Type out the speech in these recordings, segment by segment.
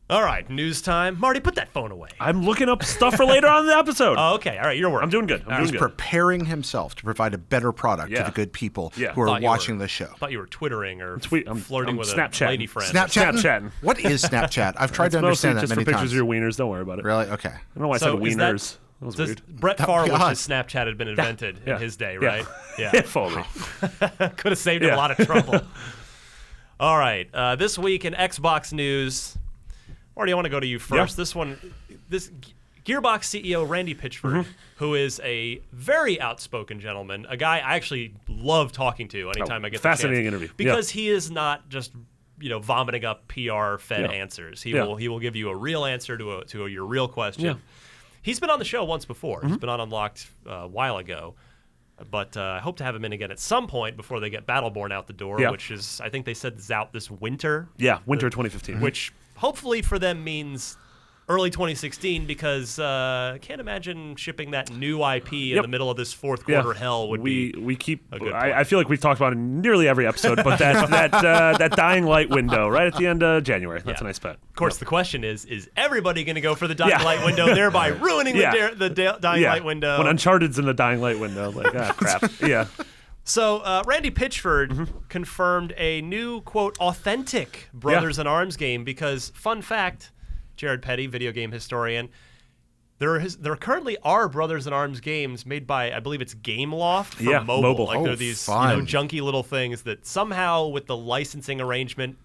All right, news time. Marty, put that phone away. I'm looking up stuff for later on in the episode. Oh, okay. All right, you're working. I'm doing good. He's preparing himself to provide a better product to the good people who are watching the show. I thought you were twittering or I'm flirting with Snapchatting. a lady friend. Snapchatting. What is Snapchat? I've tried to understand that just many for pictures times. of your wieners. Don't worry about it. Really? Okay. I don't know why I said wieners. That was weird. Brett Favre wishes Snapchat had been invented in his day, right? Yeah. If only. Could have saved him a lot of trouble. All right. This week in Xbox news, Marty, I want to go to you first. Yeah. This Gearbox CEO Randy Pitchford, who is a very outspoken gentleman, a guy I actually love talking to anytime I get the chance. Fascinating interview. Because he is not just vomiting up PR-fed answers. He will give you a real answer to your real question. Yeah. He's been on the show once before. He's been on Unlocked a while ago. But I hope to have him in again at some point before they get Battleborn out the door, which is, I think they said, is out this winter. Yeah, winter 2015. Which hopefully for them means early 2016, because I can't imagine shipping that new IP in the middle of this fourth quarter hell would be a good point. I feel like we've talked about it in nearly every episode, but that Dying Light window right at the end of January, that's a nice bet. Of course, the question is everybody going to go for the Dying Light window, thereby ruining the Dying Light window? When Uncharted's in the Dying Light window, like, crap. Yeah. So Randy Pitchford confirmed a new, quote, authentic Brothers in Arms game because, fun fact, Jared Petty, video game historian, there currently are Brothers in Arms games made by, I believe it's Gameloft for mobile. Like they're these junky little things that somehow with the licensing arrangement,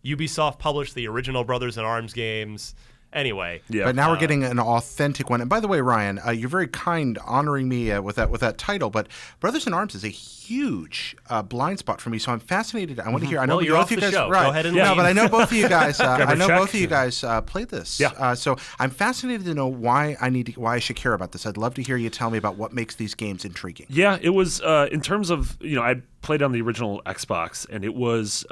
Ubisoft published the original Brothers in Arms games. Anyway, but now we're getting an authentic one. And by the way, Ryan, you're very kind honoring me with that title. But Brothers in Arms is a huge blind spot for me. So I'm fascinated. I want to hear. I know you're both off you the guys. show. Right. Go ahead and leave. leave. But I know both of you guys. Both of you guys played this. Yeah. So I'm fascinated to know why I should care about this. I'd love to hear you tell me about what makes these games intriguing. Yeah, it was in terms of I played on the original Xbox, and it was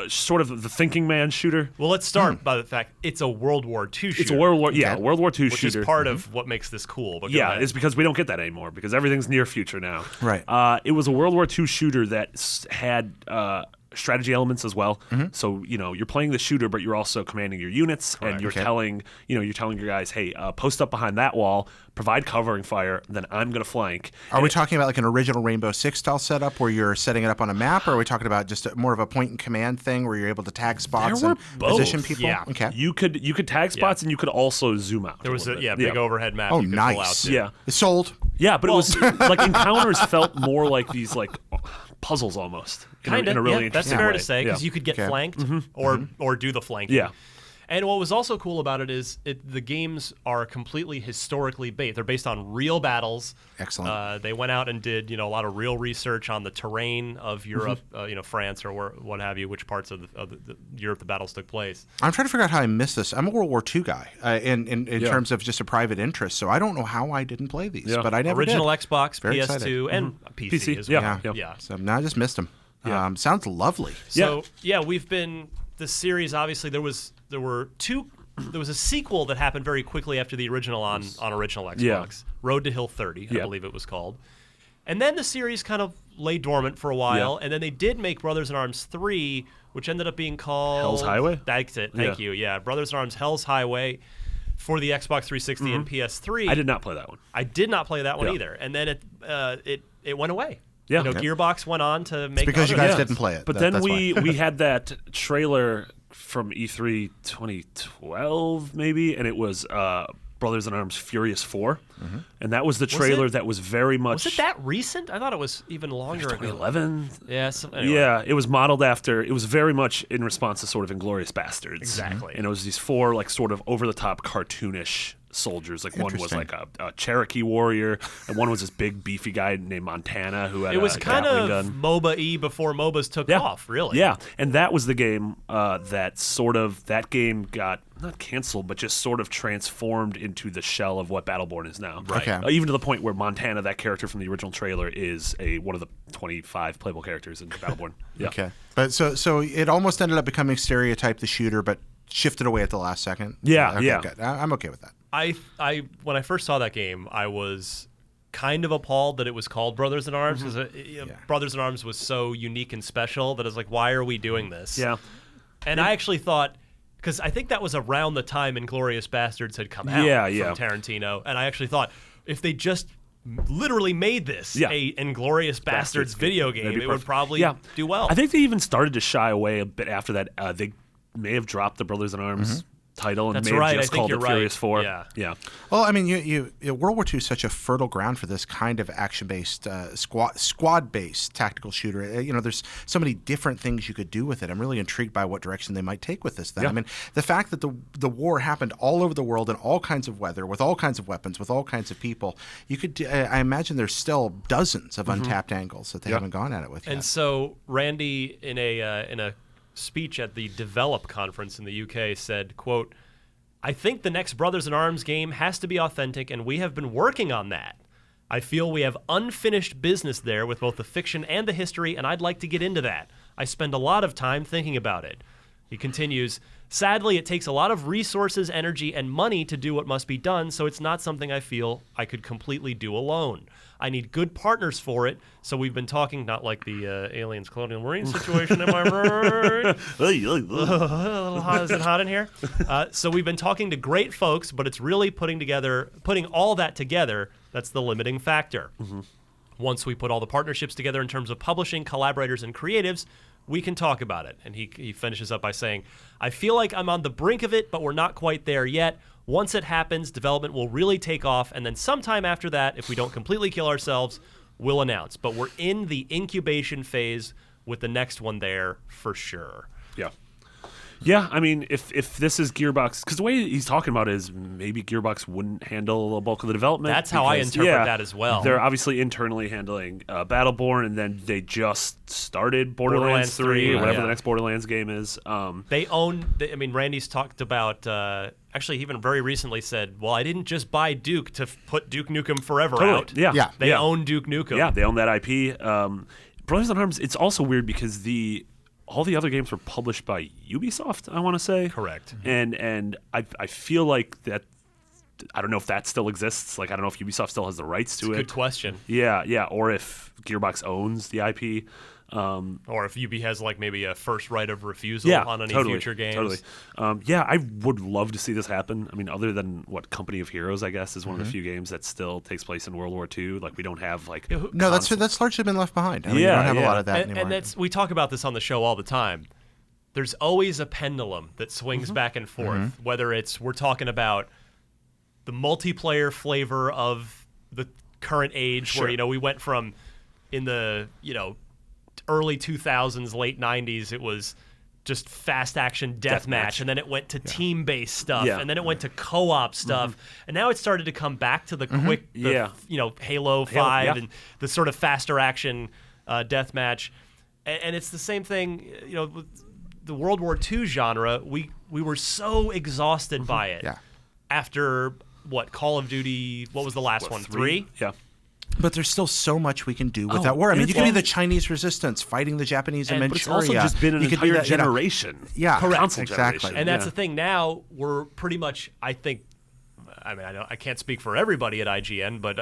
sort of the thinking man shooter. Well, let's start by the fact it's a World War II shooter. It's a World War II shooter. Which is part of what makes this cool. But it's because we don't get that anymore because everything's near future now. Right. It was a World War II shooter that had strategy elements as well. So, you're playing the shooter, but you're also commanding your units, and you're telling your guys, hey, post up behind that wall, provide covering fire, then I'm going to flank. Are we talking about like an original Rainbow Six style setup where you're setting it up on a map, or are we talking about just more of a point and command thing where you're able to tag spots and position people? Yeah. Okay. You could tag spots and you could also zoom out. There was a big overhead map. Oh, you could nice. pull out Yeah. It's sold. Yeah, but it was like encounters felt more like these puzzles almost. Kind of. In a really interesting that's fair way. to say because you could get flanked or do the flanking. Yeah. And what was also cool about it is the games are completely historically based. They're based on real battles. Excellent. They went out and did a lot of real research on the terrain of Europe, France or what have you, which parts of the Europe the battles took place. I'm trying to figure out how I missed this. I'm a World War II guy in terms of just a private interest, so I don't know how I didn't play these, but I never Original did. Xbox, Very PS2, excited. and PC as well. Yeah. So now I just missed them. Sounds lovely. So we've been the series. Obviously, there was a sequel that happened very quickly after the original on original Xbox, Road to Hill 30, I believe it was called. And then the series kind of lay dormant for a while, and then they did make Brothers in Arms 3, which ended up being called Hell's Highway. That's it. Thank you. Yeah, Brothers in Arms Hell's Highway for the Xbox 360 and PS3. I did not play that one. I did not play that one either. And then it went away. Yeah. Gearbox went on to make. It's because you guys didn't play it. But then we had that trailer from E3 2012 maybe, and it was Brothers in Arms Furious 4, and that was the trailer that was very much. Was it that recent? I thought it was even longer ago. 2011. Yeah. Anyway. Yeah, it was modeled after. It was very much in response to sort of Inglourious Bastards. Exactly. And it was these four sort of over the top cartoonish soldiers. Like one was like a Cherokee warrior, and one was this big beefy guy named Montana who had it was a kind Gatling of gun. MOBA-y before MOBAs took off, really. Yeah, and that was the game that game got not canceled, but just sort of transformed into the shell of what Battleborn is now. Right. Okay. Even to the point where Montana, that character from the original trailer, is one of the 25 playable characters in Battleborn. Yeah. Okay. But so it almost ended up becoming Stereotype the shooter, but shifted away at the last second. Yeah, Okay, yeah. Good. I'm okay with that. When I first saw that game, I was kind of appalled that it was called Brothers in Arms because Brothers in Arms was so unique and special that I was like, why are we doing this? Yeah. And I actually thought because I think that was around the time Inglourious Bastards had come out from Tarantino, and I actually thought if they just literally made this a Inglourious Bastards video game, it would probably do well. I think they even started to shy away a bit after that. They may have dropped the Brothers in Arms title and That's may have right. just called it Furious 4. Yeah. Well, I mean, World War II is such a fertile ground for this kind of action-based, squad-based tactical shooter. There's so many different things you could do with it. I'm really intrigued by what direction they might take with this thing. I mean, the fact that the war happened all over the world in all kinds of weather, with all kinds of weapons, with all kinds of people, you could. I imagine there's still dozens of untapped angles that they haven't gone at it with yet. And so Randy, in a speech at the Develop conference in the UK, said, quote, "I think the next Brothers in Arms game has to be authentic, and we have been working on that. I feel we have unfinished business there with both the fiction and the history, and I'd like to get into that. I spend a lot of time thinking about it." He continues, "Sadly, it takes a lot of resources, energy, and money to do what must be done, so it's not something I feel I could completely do alone. I need good partners for it, so we've been talking, not like the Aliens Colonial Marine situation, am I right? Is it hot in here? So we've been talking to great folks, but it's really putting all that together that's the limiting factor. Once we put all the partnerships together in terms of publishing, collaborators, and creatives, we can talk about it." And he finishes up by saying, "I feel like I'm on the brink of it, but we're not quite there yet. Once it happens, development will really take off, and then sometime after that, if we don't completely kill ourselves, we'll announce. But we're in the incubation phase with the next one there for sure." Yeah, I mean, if this is Gearbox, because the way he's talking about it is maybe Gearbox wouldn't handle a bulk of the development. That's how I interpret that as well. They're obviously internally handling Battleborn, and then they just started Borderlands 3, or whatever the next Borderlands game is. Randy's talked about, actually even very recently said, well, I didn't just buy Duke to put Duke Nukem Forever out. They own Duke Nukem. Yeah, they own that IP. Brothers in Arms, it's also weird because all the other games were published by Ubisoft, I want to say. Correct. And I feel like that, I don't know if that still exists. Like, I don't know if Ubisoft still has the rights to it. Good question. Yeah. Or if Gearbox owns the IP. Or if UB has like maybe a first right of refusal on any future games. Totally. I would love to see this happen. I mean, other than Company of Heroes, I guess, is one of the few games that still takes place in World War II. Like, we don't have no, that's largely been left behind. I mean, you don't have a lot of that anymore. And we talk about this on the show all the time. There's always a pendulum that swings back and forth. Whether we're talking about the multiplayer flavor of the current age, where we went from in the early 2000s, late 90s, it was just fast action deathmatch, and then it went to team-based stuff, and then it went to co-op stuff, and now it started to come back to the quick, Halo 5 and the sort of faster action deathmatch, and it's the same thing, with the World War II genre. We were so exhausted by it after Call of Duty. What was the last one? 3? Yeah. But there's still so much we can do with that war. I mean, you can be the Chinese resistance fighting the Japanese in Manchuria. But it's also just been an entire generation. Yeah, correct. Exactly. And that's the thing. Now we're pretty much, I think, I can't speak for everybody at IGN, but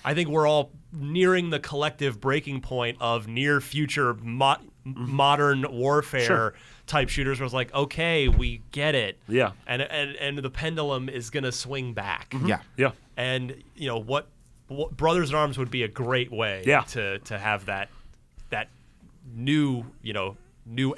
I think we're all nearing the collective breaking point of near future modern warfare type shooters, where it's like, okay, we get it. Yeah. And the pendulum is going to swing back. Yeah. And what Brothers in Arms would be a great way to have that new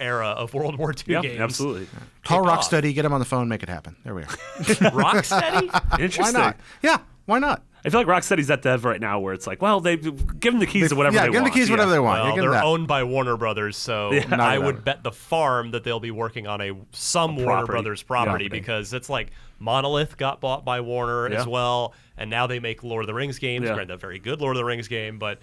era of World War II games. Absolutely. Call Rocksteady, get him on the phone, make it happen. There we are. Rocksteady? Interesting. Why not? Yeah, why not? I feel like Rocksteady's at dev right now, where it's like, well, they give them the keys to whatever they want. Yeah, give them the keys whatever they want. Well, they're owned by Warner Brothers, so I would bet the farm that they'll be working on some Warner Brothers property, because it's like Monolith got bought by Warner as well, and now they make Lord of the Rings games. Granted, a very good Lord of the Rings game, but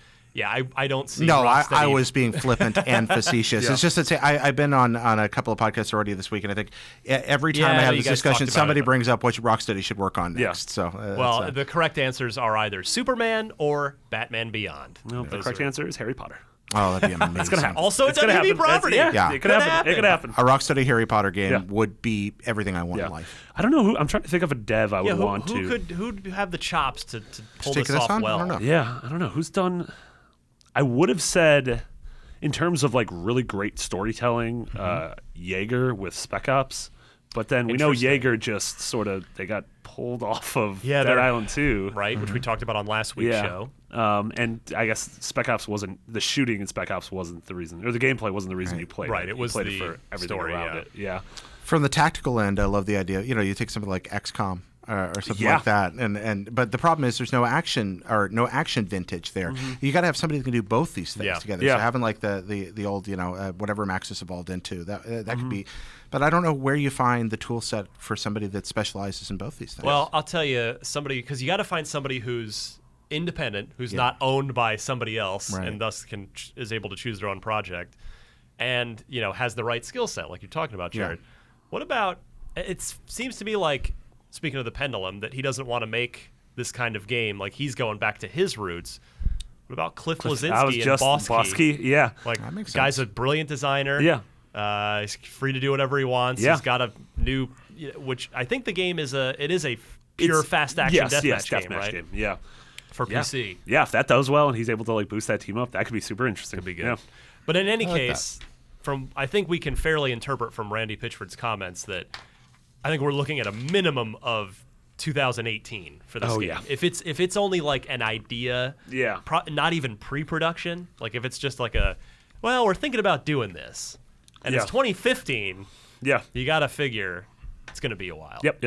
I don't see. No, I was being flippant and facetious. It's just that I've been on a couple of podcasts already this week, and I think every time I have this discussion, somebody brings up what Rocksteady should work on next. So, the correct answers are either Superman or Batman Beyond. No, the correct answer is Harry Potter. Oh, that'd be amazing. It's gonna happen. Also, it's a WB property. It could happen. It could happen. A Rocksteady Harry Potter game would be everything I want in life. I don't know who. I'm trying to think of a dev I would want to. Who'd have the chops to pull this off well? I don't know. Yeah, I don't know who's done. I would have said, in terms of really great storytelling, Jaeger with Spec Ops. But then we know Interesting. Jaeger just sort of they got pulled off of Dead they're- Island 2. right, which we talked about on last week's show. And I guess Spec Ops wasn't the shooting in Spec Ops wasn't the reason, or the gameplay wasn't the reason you played. Right, it it was you played the it for everything story, around yeah. it. Yeah. From the tactical end, I love the idea. You take something like XCOM or something like that, but the problem is there's no action vintage there. You got to have somebody that can do both these things together. Yeah. So having like the old whatever Max has evolved into that could be. But I don't know where you find the tool set for somebody that specializes in both these things. Well, I'll tell you, because you got to find somebody who's independent, who's not owned by somebody else, and thus is able to choose their own project, and has the right skill set, like you're talking about, Jared. Yeah. What about? It seems to be like, speaking of the pendulum, that he doesn't want to make this kind of game. Like he's going back to his roots. What about Cliff I was Bleszinski just and Bosky? Yeah. Like, That makes guy's sense. a brilliant designer. Yeah. He's free to do whatever he wants. Yeah. He's got a new, which I think the game is a pure It's- fast action deathmatch game, deathmatch right? game. Yeah. For Yeah. PC. Yeah, if that does well and he's able to like boost that team up, that could be super interesting. Could be good. Yeah. But in any like case, I think we can fairly interpret from Randy Pitchford's comments that I think we're looking at a minimum of 2018 for this game. Yeah. If it's only like an idea, Yeah. not even pre-production, like if it's just like we're thinking about doing this, and it's Yeah. 2015, Yeah. you got to figure it's going to be a while. Yep.